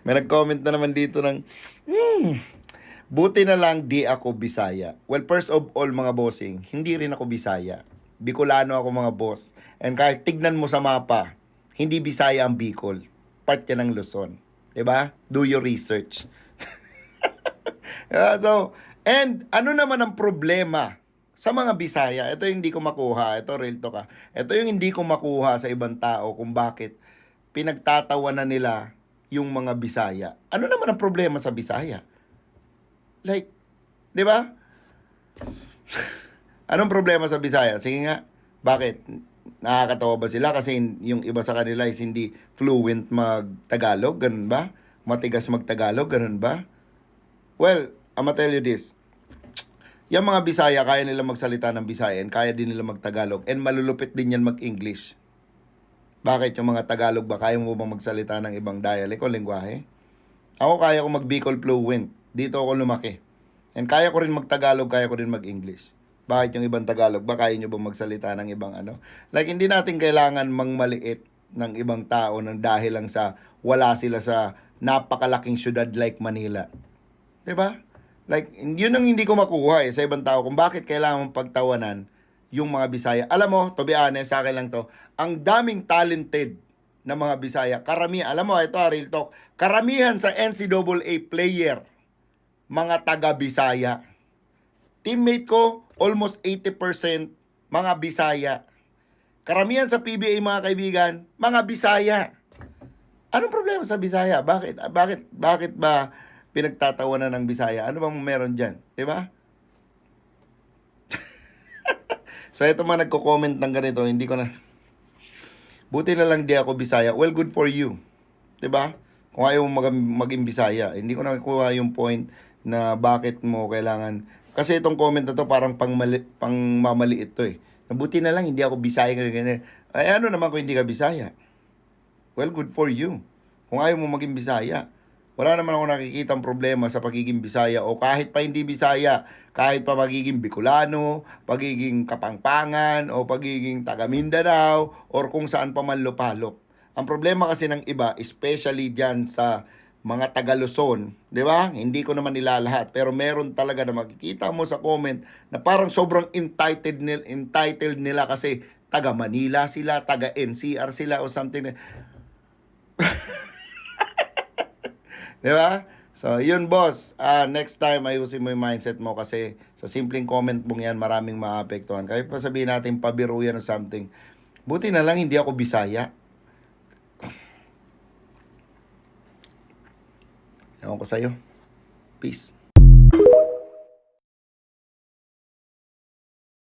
May nag-comment na naman dito ng, buti na lang di ako Bisaya. Well, first of all mga bossing, hindi rin ako Bisaya. Bicolano ako mga boss. And kahit tignan mo sa mapa, hindi Bisaya ang Bicol. Part yan ng Luzon. 'Di ba? Do your research. So, and ano naman ang problema sa mga Bisaya? Ito yung hindi ko makuha. Ito, real to ka. Ito yung hindi ko makuha sa ibang tao kung bakit pinagtatawanan nila yung mga Bisaya. Ano naman ang problema sa Bisaya? Like, di ba? Anong problema sa Bisaya? Sige nga, bakit? Nakakatawa ba sila? Kasi yung iba sa kanila is hindi fluent mag-Tagalog, ganun ba? Matigas mag-Tagalog, ganun ba? Well, I'ma tell you this. Yung mga Bisaya, kaya nila magsalita ng Bisaya and kaya din nila mag-Tagalog and malulupit din yan mag-English. Bakit yung mga Tagalog ba? Kaya mo bang magsalita ng ibang dialect o lengguwahe? Ako kaya ko mag-Bicol fluent. Dito ako lumaki. And kaya ko rin mag-Tagalog, kaya ko rin mag-English. Bakit yung ibang Tagalog ba? Kaya nyo ba magsalita ng ibang ano? Like, hindi natin kailangan mangmaliit ng ibang tao ng dahil lang sa wala sila sa napakalaking syudad like Manila. 'Di ba? Like, yun ang hindi ko makuha sa ibang tao kung bakit kailangan mong pagtawanan yung mga Bisaya. Alam mo, to be honest, sa akin lang to, ang daming talented na mga Bisaya. Karamihan, alam mo, ito real talk, karamihan sa NCAA player, mga taga-Bisaya. Teammate ko, almost 80% mga Bisaya. Karamihan sa PBA mga kaibigan, mga Bisaya. Anong problema sa Bisaya? Bakit ba pinagtatawanan ng Bisaya? Ano bang meron diyan, 'di ba? So ito mga nagko-comment ng ganito, hindi ko na buti na lang di ako Bisaya. Well, good for you. 'Di ba? Kung ayaw mo maging Bisaya, hindi ko nakuha yung point na bakit mo kailangan. Kasi itong comment na to parang pangmamaliit to eh. Nabuti na lang hindi ako Bisaya ganyan. Ay ano naman kung hindi ka Bisaya? Well, good for you. Kung ayaw mo maging Bisaya, wala naman ako nakikitang problema sa pagiging Bisaya o kahit pa hindi Bisaya, kahit pa pagiging Bicolano, pagiging Kapangpangan o pagiging taga Mindanao or kung saan pa man lupalop. Ang problema kasi ng iba, especially diyan sa mga taga Luzon, 'di ba? Hindi ko naman nila lahat, pero meron talaga na makikita mo sa comment na parang sobrang entitled nila kasi taga Manila sila, taga NCR sila o something. 'Di ba? So, yun boss. Next time, ayusin mo yung mindset mo kasi sa simpleng comment mong yan, maraming maapektuhan. Kahit pa sabihin natin pabiro yan o something. Buti na lang hindi ako Bisaya. Ewan ko sa'yo. Peace.